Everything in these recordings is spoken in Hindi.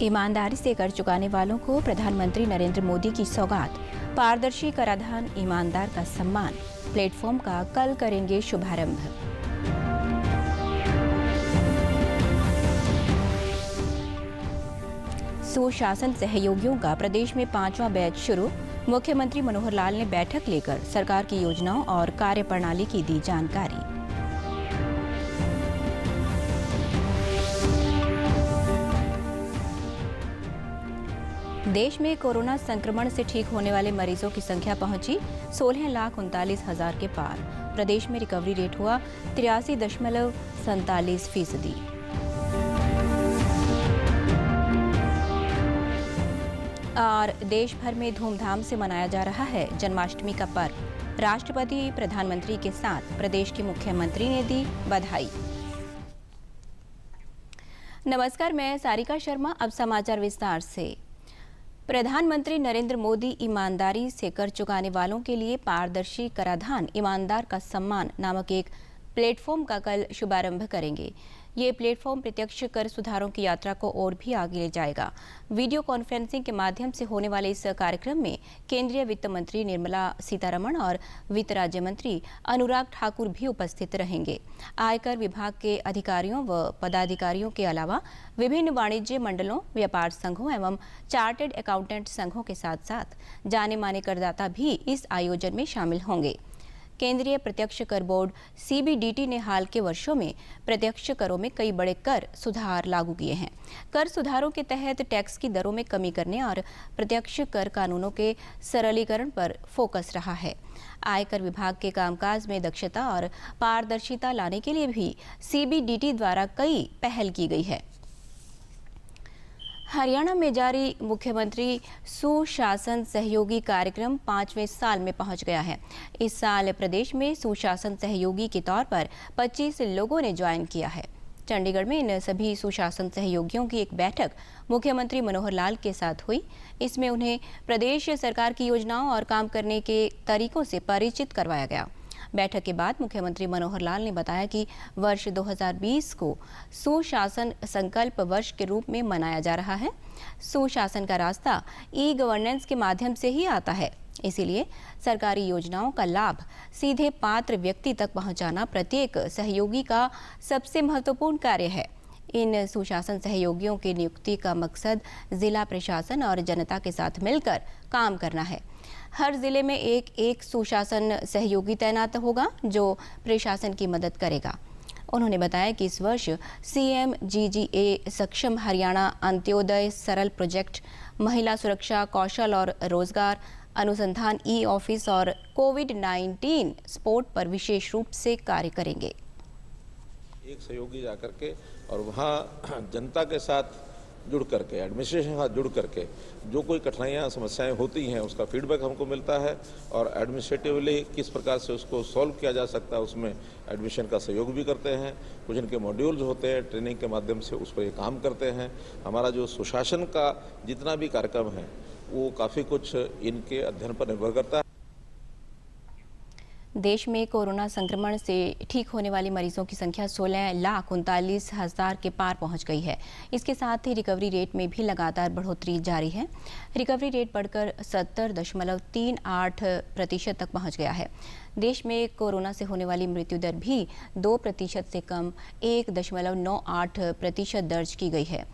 ईमानदारी से कर चुकाने वालों को प्रधानमंत्री नरेंद्र मोदी की सौगात। पारदर्शी कराधान ईमानदार का सम्मान प्लेटफॉर्म का कल करेंगे शुभारंभ। सुशासन सहयोगियों का प्रदेश में 5वां बैच शुरू। मुख्यमंत्री मनोहर लाल ने बैठक लेकर सरकार की योजनाओं और कार्यप्रणाली की दी जानकारी। देश में कोरोना संक्रमण से ठीक होने वाले मरीजों की संख्या पहुंची 16,39,000 के पार। प्रदेश में रिकवरी रेट हुआ 83.47%। और देश भर में धूमधाम से मनाया जा रहा है जन्माष्टमी का पर्व। राष्ट्रपति प्रधानमंत्री के साथ प्रदेश के मुख्यमंत्री ने दी बधाई। नमस्कार, मैं सारिका शर्मा। अब समाचार विस्तार से। प्रधानमंत्री नरेंद्र मोदी ईमानदारी से कर चुकाने वालों के लिए पारदर्शी कराधान ईमानदार का सम्मान नामक एक प्लेटफॉर्म का कल शुभारंभ करेंगे। ये प्लेटफॉर्म प्रत्यक्ष कर सुधारों की यात्रा को और भी आगे ले जाएगा। वीडियो कॉन्फ्रेंसिंग के माध्यम से होने वाले इस कार्यक्रम में केंद्रीय वित्त मंत्री निर्मला सीतारमण और वित्त राज्य मंत्री अनुराग ठाकुर भी उपस्थित रहेंगे। आयकर विभाग के अधिकारियों व पदाधिकारियों के अलावा विभिन्न वाणिज्य मंडलों, व्यापार संघों एवं चार्टर्ड अकाउंटेंट संघों के साथ साथ जाने माने करदाता भी इस आयोजन में शामिल होंगे। केंद्रीय प्रत्यक्ष कर बोर्ड CBDT ने हाल के वर्षों में प्रत्यक्ष करों में कई बड़े कर सुधार लागू किए हैं। कर सुधारों के तहत टैक्स की दरों में कमी करने और प्रत्यक्ष कर कानूनों के सरलीकरण पर फोकस रहा है। आयकर विभाग के कामकाज में दक्षता और पारदर्शिता लाने के लिए भी CBDT द्वारा कई पहल की गई है। हरियाणा में जारी मुख्यमंत्री सुशासन सहयोगी कार्यक्रम 5वें साल में पहुंच गया है। इस साल प्रदेश में सुशासन सहयोगी के तौर पर 25 लोगों ने ज्वाइन किया है। चंडीगढ़ में इन सभी सुशासन सहयोगियों की एक बैठक मुख्यमंत्री मनोहर लाल के साथ हुई। इसमें उन्हें प्रदेश सरकार की योजनाओं और काम करने के तरीकों से परिचित करवाया गया। बैठक के बाद मुख्यमंत्री मनोहर लाल ने बताया कि वर्ष 2020 को सुशासन संकल्प वर्ष के रूप में मनाया जा रहा है। सुशासन का रास्ता ई-गवर्नेंस के माध्यम से ही आता है, इसीलिए सरकारी योजनाओं का लाभ सीधे पात्र व्यक्ति तक पहुंचाना प्रत्येक सहयोगी का सबसे महत्वपूर्ण कार्य है। इन सुशासन सहयोगियों की नियुक्ति का मकसद जिला प्रशासन और जनता के साथ मिलकर काम करना है। हर जिले में एक सुशासन सहयोगी तैनात होगा जो प्रशासन की मदद करेगा। उन्होंने बताया कि इस वर्ष CMGGA सक्षम हरियाणा अंत्योदय सरल प्रोजेक्ट, महिला सुरक्षा, कौशल और रोजगार अनुसंधान, ई-ऑफिस और कोविड-19 सपोर्ट पर विशेष रूप से कार्य करेंगे। एक सहयोगी जाकर के और वहाँ जनता के साथ जुड़ करके, एडमिनिस्ट्रेशन के साथ जुड़ करके जो कोई कठिनाइयाँ समस्याएं होती हैं उसका फीडबैक हमको मिलता है और एडमिनिस्ट्रेटिवली किस प्रकार से उसको सॉल्व किया जा सकता है उसमें एडमिशन का सहयोग भी करते हैं। कुछ इनके मॉड्यूल्स होते हैं, ट्रेनिंग के माध्यम से उस पर ये काम करते हैं। हमारा जो सुशासन का जितना भी कार्यक्रम है वो काफ़ी कुछ इनके अध्ययन पर निर्भर करता है। देश में कोरोना संक्रमण से ठीक होने वाले मरीजों की संख्या 16,39,000 के पार पहुंच गई है। इसके साथ ही रिकवरी रेट में भी लगातार बढ़ोतरी जारी है। रिकवरी रेट बढ़कर 70.38% तक पहुंच गया है। देश में कोरोना से होने वाली मृत्यु दर भी 2% से कम 1.98% दर्ज की गई है।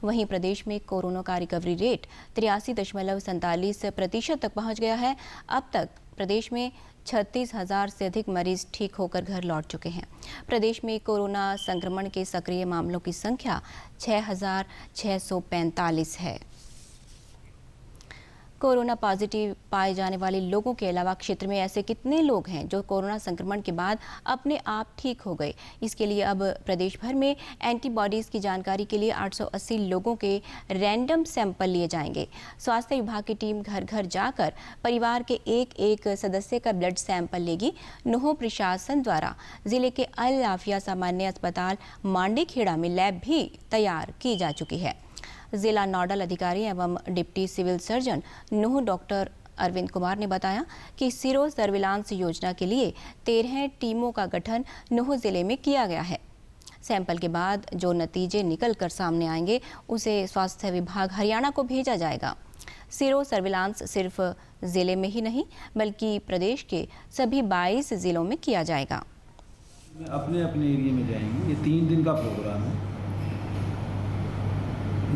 वहीं प्रदेश में कोरोना का रिकवरी रेट 83.47% तक पहुंच गया है। अब तक प्रदेश में 36,000 से अधिक मरीज ठीक होकर घर लौट चुके हैं। प्रदेश में कोरोना संक्रमण के सक्रिय मामलों की संख्या 6,645 है। कोरोना पॉजिटिव पाए जाने वाले लोगों के अलावा क्षेत्र में ऐसे कितने लोग हैं जो कोरोना संक्रमण के बाद अपने आप ठीक हो गए? इसके लिए अब प्रदेश भर में एंटीबॉडीज की जानकारी के लिए 880 लोगों के रैंडम सैंपल लिए जाएंगे। स्वास्थ्य विभाग की टीम घर घर जाकर परिवार के एक सदस्य का ब्लड सैंपल लेगी। नुह प्रशासन द्वारा जिले के अल आफिया सामान्य अस्पताल मांडीखेड़ा में लैब भी तैयार की जा चुकी है। जिला नोडल अधिकारी एवं deputy civil surgeon Nuh doctor Arvind Kumar ने बताया कि सीरो सर्विलांस योजना के लिए 13 टीमों का गठन नुह जिले में किया गया है। सैंपल के बाद जो नतीजे निकलकर सामने आएंगे उसे स्वास्थ्य विभाग हरियाणा को भेजा जाएगा। सीरो सर्विलांस सिर्फ जिले में ही नहीं बल्कि प्रदेश के सभी 22 जिलों में किया जाएगा। अपने अपने एरिया में जाएंगे। ये 3 दिन का प्रोग्राम है।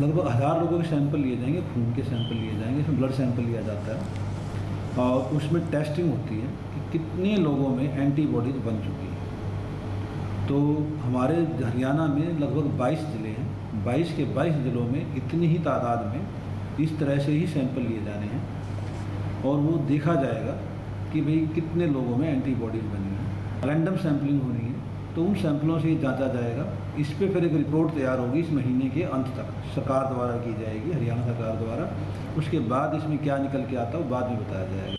लगभग 1000 लोगों के सैंपल लिए जाएंगे, खून के सैंपल लिए जाएंगे, इसमें ब्लड सैंपल लिया जाता है और उसमें टेस्टिंग होती है कि कितने लोगों में एंटीबॉडीज बन चुकी है। तो हमारे हरियाणा में लगभग 22 ज़िले हैं। 22 के 22 ज़िलों में इतनी ही तादाद में इस तरह से ही सैंपल लिए जाने हैं और वो देखा जाएगा कि भाई कितने लोगों में एंटीबॉडीज बनी है। रैंडम सैंपलिंग होनी है तो उन सैंपलों से जांचा जाएगा। इस पे फिर एक रिपोर्ट तैयार होगी इस महीने के अंत तक, सरकार द्वारा की जाएगी, हरियाणा सरकार द्वारा। उसके बाद इसमें क्या निकल के आता है वो बाद में बताया जाएगा।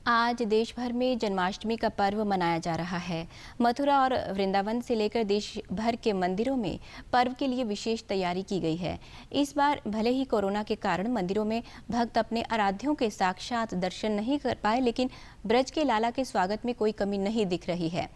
आज देश भर में जन्माष्टमी का पर्व मनाया जा रहा है। मथुरा और वृंदावन से लेकर देश भर के मंदिरों में पर्व के लिए विशेष तैयारी की गई है। इस बार भले ही कोरोना के कारण मंदिरों में भक्त अपने आराध्यों के साक्षात दर्शन नहीं कर पाए, लेकिन ब्रज के लाला के स्वागत में कोई कमी नहीं दिख रही है।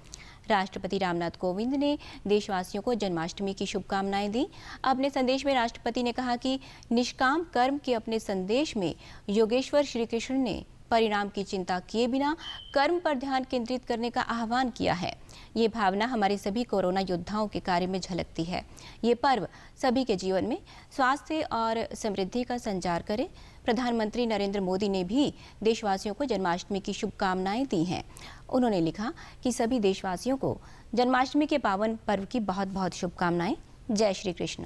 राष्ट्रपति रामनाथ कोविंद ने देशवासियों को जन्माष्टमी की शुभकामनाएं दी। अपने संदेश में राष्ट्रपति ने कहा कि निष्काम कर्म के अपने संदेश में योगेश्वर श्री कृष्ण ने परिणाम की चिंता किए बिना कर्म पर ध्यान केंद्रित करने का आह्वान किया है। ये भावना हमारे सभी कोरोना योद्धाओं के कार्य में झलकती है। ये पर्व सभी के जीवन में स्वास्थ्य और समृद्धि का संचार करे। प्रधानमंत्री नरेंद्र मोदी ने भी देशवासियों को जन्माष्टमी की शुभकामनाएं दी हैं। उन्होंने लिखा कि सभी देशवासियों को जन्माष्टमी के पावन पर्व की बहुत बहुत शुभकामनाएं। जय श्री कृष्ण।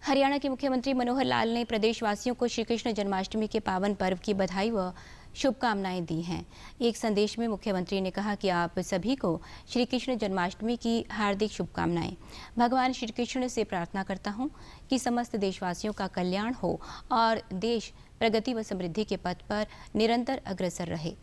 हरियाणा के मुख्यमंत्री मनोहर लाल ने प्रदेशवासियों को श्री कृष्ण जन्माष्टमी के पावन पर्व की बधाई व शुभकामनाएं दी हैं। एक संदेश में मुख्यमंत्री ने कहा कि आप सभी को श्री कृष्ण जन्माष्टमी की हार्दिक शुभकामनाएं। भगवान श्री कृष्ण से प्रार्थना करता हूं कि समस्त देशवासियों का कल्याण हो और देश प्रगति व समृद्धि के पथ पर निरंतर अग्रसर रहे।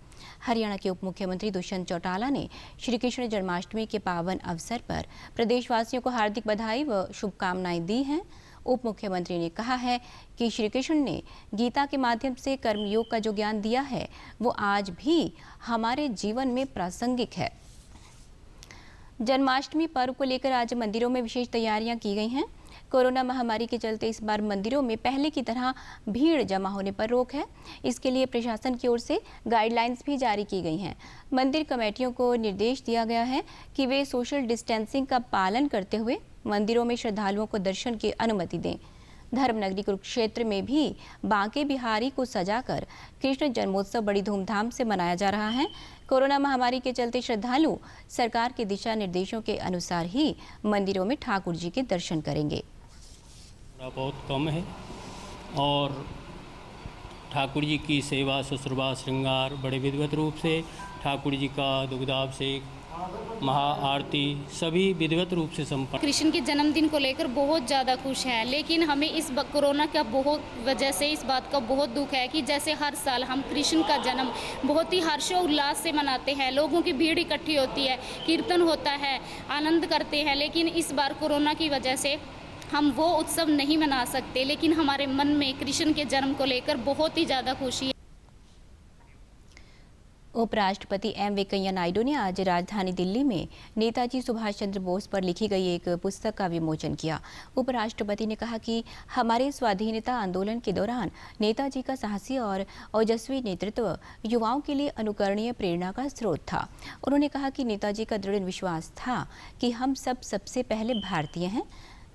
हरियाणा के उप मुख्यमंत्री दुष्यंत चौटाला ने श्री कृष्ण जन्माष्टमी के पावन अवसर पर प्रदेशवासियों को हार्दिक बधाई व शुभकामनाएं दी हैं। उप मुख्यमंत्री ने कहा है कि श्री कृष्ण ने गीता के माध्यम से कर्मयोग का जो ज्ञान दिया है वो आज भी हमारे जीवन में प्रासंगिक है। जन्माष्टमी पर्व को लेकर आज मंदिरों में विशेष तैयारियां की गई हैं। कोरोना महामारी के चलते इस बार मंदिरों में पहले की तरह भीड़ जमा होने पर रोक है। इसके लिए प्रशासन की ओर से गाइडलाइंस भी जारी की गई हैं। मंदिर कमेटियों को निर्देश दिया गया है कि वे सोशल डिस्टेंसिंग का पालन करते हुए मंदिरों में श्रद्धालुओं को दर्शन की अनुमति दें। धर्मनगरी कुरुक्षेत्र में भी बांके बिहारी को सजाकर कृष्ण जन्मोत्सव बड़ी धूमधाम से मनाया जा रहा है। कोरोना महामारी के चलते श्रद्धालु सरकार के दिशा निर्देशों के अनुसार ही मंदिरों में ठाकुर जी के दर्शन करेंगे। बहुत कम है और ठाकुर जी की सेवा ससुरबा श्रृंगार बड़े विधिवत रूप से, ठाकुर जी का दुग्धाभिषेक महा आरती सभी विधिवत रूप से संपन्न। कृष्ण के जन्मदिन को लेकर बहुत ज़्यादा खुश हैं, लेकिन हमें इस कोरोना का बहुत वजह से इस बात का बहुत दुख है कि जैसे हर साल हम कृष्ण का जन्म बहुत ही हर्षोल्लास से मनाते हैं, लोगों की भीड़ इकट्ठी होती है, कीर्तन होता है, आनंद करते हैं, लेकिन इस बार कोरोना की वजह से हम वो उत्सव नहीं मना सकते। लेकिन हमारे मन में कृष्ण के जन्म को लेकर बहुत ही ज़्यादा खुशी है। उपराष्ट्रपति एम वेंकैया नायडू ने आज राजधानी दिल्ली में नेताजी सुभाष चंद्र बोस पर लिखी गई एक पुस्तक का विमोचन किया। उपराष्ट्रपति ने कहा कि हमारे स्वाधीनता आंदोलन के दौरान नेताजी का साहसी और ओजस्वी नेतृत्व युवाओं के लिए अनुकरणीय प्रेरणा का स्रोत था। उन्होंने कहा कि नेताजी का दृढ़ विश्वास था कि हम सब सबसे पहले भारतीय हैं,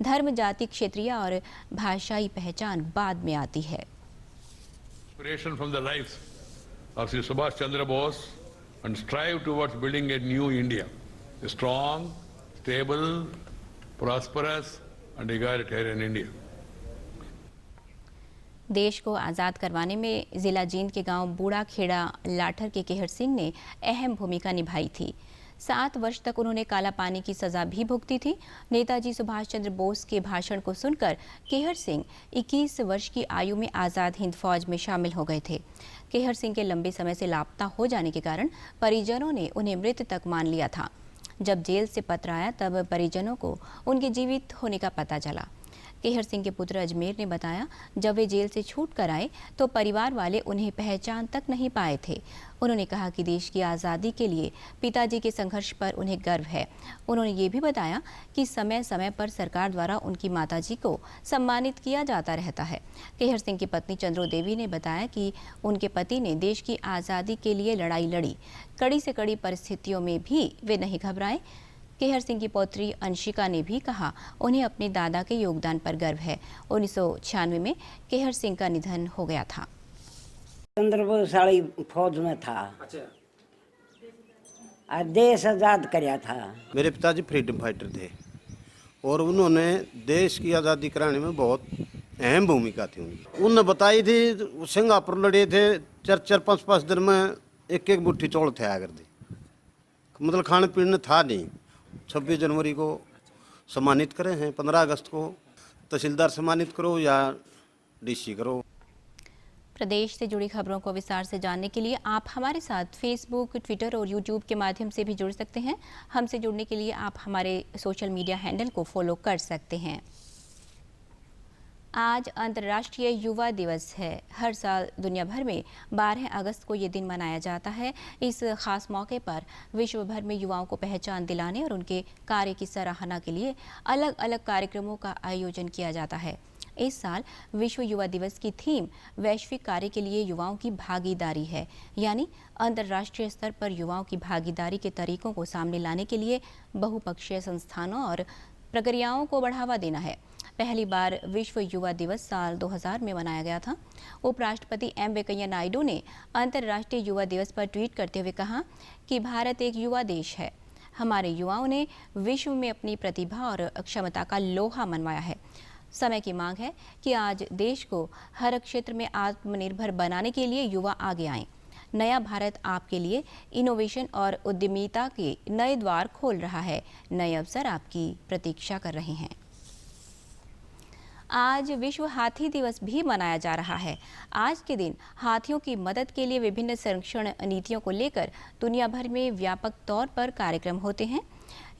धर्म, जाति, क्षेत्रीय और भाषाई पहचान बाद में आती है। Of Sri Subhash Chandra Bose and strive towards building a new India, a strong, stable, prosperous and egalitarian India. देश को आज़ाद करवाने में जिला जींद के गांव बूढ़ा खेड़ा लाठर के केहर सिंह ने अहम भूमिका निभाई थी। 7 वर्ष तक उन्होंने काला पानी की सजा भी भुगती थी। नेताजी सुभाष चंद्र बोस के भाषण को सुनकर केहर सिंह 21 वर्ष की आयु में आज़ाद हिंद फौज में शामिल हो गए थे। केहर सिंह के लंबे समय से लापता हो जाने के कारण परिजनों ने उन्हें मृत तक मान लिया था। जब जेल से पत्र आया तब परिजनों को उनके जीवित होने का पता चला। केहर सिंह के पुत्र अजमेर ने बताया, जब वे जेल से छूट कर आए तो परिवार वाले उन्हें पहचान तक नहीं पाए थे। उन्होंने कहा कि देश की आज़ादी के लिए पिताजी के संघर्ष पर उन्हें गर्व है। उन्होंने ये भी बताया कि समय समय पर सरकार द्वारा उनकी माताजी को सम्मानित किया जाता रहता है। केहर सिंह की पत्नी चंद्रो देवी ने बताया कि उनके पति ने देश की आज़ादी के लिए लड़ाई लड़ी। कड़ी से कड़ी परिस्थितियों में भी वे नहीं घबराए। केहर सिंह की पौत्री अंशिका ने भी कहा, उन्हें अपने दादा के योगदान पर गर्व है। 1996 में केहर सिंह का निधन हो गया था। चंद्रबोस वाली फौज में था। देश आजाद कराया था। मेरे पिताजी फ्रीडम फाइटर थे और उन्होंने देश की आज़ादी कराने में बहुत अहम भूमिका थी उनकी। उन्होंने बताई थी, सिंगापुर लड़े थे, 4-5 दिन में एक मुट्ठी चौल थे आकर थे, मतलब खाने पीने था नहीं। 26 जनवरी को सम्मानित करे हैं, 15 अगस्त को तहसीलदार सम्मानित करो या डीसी करो। प्रदेश से जुड़ी खबरों को विस्तार से जानने के लिए आप हमारे साथ फेसबुक, ट्विटर और यूट्यूब के माध्यम से भी जुड़ सकते हैं। हमसे जुड़ने के लिए आप हमारे सोशल मीडिया हैंडल को फॉलो कर सकते हैं। आज अंतर्राष्ट्रीय युवा दिवस है। हर साल दुनिया भर में 12 अगस्त को ये दिन मनाया जाता है। इस खास मौके पर विश्व भर में युवाओं को पहचान दिलाने और उनके कार्य की सराहना के लिए अलग अलग कार्यक्रमों का आयोजन किया जाता है। इस साल विश्व युवा दिवस की थीम वैश्विक कार्य के लिए युवाओं की भागीदारी है, यानी अंतर्राष्ट्रीय स्तर पर युवाओं की भागीदारी के तरीकों को सामने लाने के लिए बहुपक्षीय संस्थानों और प्रक्रियाओं को बढ़ावा देना है। पहली बार विश्व युवा दिवस साल 2000 में मनाया गया था। उपराष्ट्रपति एम वेंकैया नायडू ने अंतर्राष्ट्रीय युवा दिवस पर ट्वीट करते हुए कहा कि भारत एक युवा देश है। हमारे युवाओं ने विश्व में अपनी प्रतिभा और क्षमता का लोहा मनवाया है। समय की मांग है कि आज देश को हर क्षेत्र में आत्मनिर्भर बनाने के लिए युवा आगे आएं। नया भारत आपके लिए इनोवेशन और उद्यमिता के नए द्वार खोल रहा है। नए अवसर आपकी प्रतीक्षा कर रहे हैं। आज विश्व हाथी दिवस भी मनाया जा रहा है। आज के दिन हाथियों की मदद के लिए विभिन्न संरक्षण नीतियों को लेकर दुनिया भर में व्यापक तौर पर कार्यक्रम होते हैं।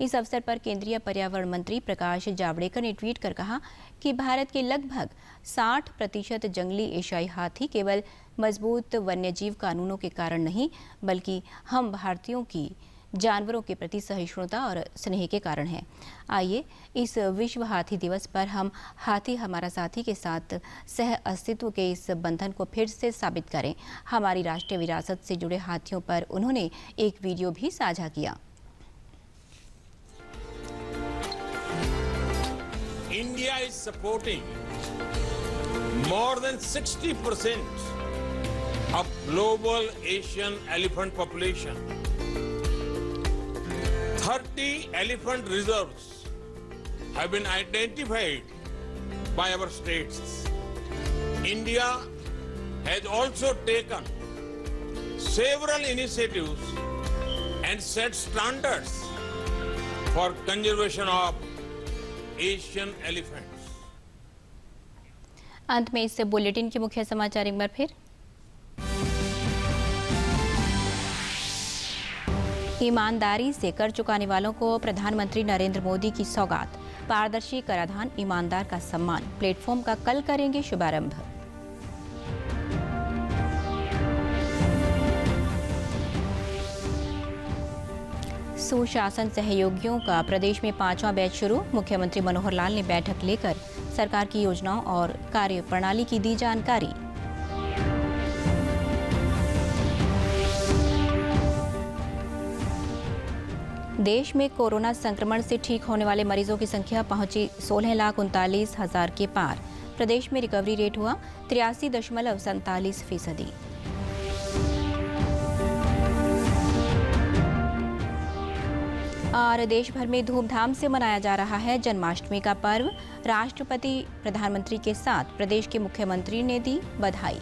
इस अवसर पर केंद्रीय पर्यावरण मंत्री प्रकाश जावड़ेकर ने ट्वीट कर कहा कि भारत के लगभग 60% जंगली एशियाई हाथी केवल मजबूत वन्यजीव कानूनों के कारण नहीं, बल्कि हम भारतीयों की जानवरों के प्रति सहिष्णुता और स्नेह के कारण है। आइए इस विश्व हाथी दिवस पर हम हाथी हमारा साथी के साथ सह अस्तित्व के इस बंधन को फिर से साबित करें। हमारी राष्ट्रीय विरासत से जुड़े हाथियों पर उन्होंने एक वीडियो भी साझा किया। India is supporting more than 60% of global Asian elephant population. 30 elephant reserves have been identified by our states. India has also taken several initiatives and set standards for conservation of Asian elephants. अंत में इस बुलेटिन के मुख्य समाचार एक बार फिर। ईमानदारी से कर चुकाने वालों को प्रधानमंत्री नरेंद्र मोदी की सौगात। पारदर्शी कराधान ईमानदार का सम्मान प्लेटफॉर्म का कल करेंगे शुभारंभ। सुशासन सहयोगियों का प्रदेश में 5वां बैच शुरू। मुख्यमंत्री मनोहर लाल ने बैठक लेकर सरकार की योजनाओं और कार्य प्रणाली की दी जानकारी। देश में कोरोना संक्रमण से ठीक होने वाले मरीजों की संख्या पहुंची 16,39,000 के पार। प्रदेश में रिकवरी रेट हुआ 83.47%। और देश भर में धूमधाम से मनाया जा रहा है जन्माष्टमी का पर्व। राष्ट्रपति प्रधानमंत्री के साथ प्रदेश के मुख्यमंत्री ने दी बधाई।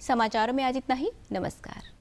समाचारों में आज इतना ही। नमस्कार।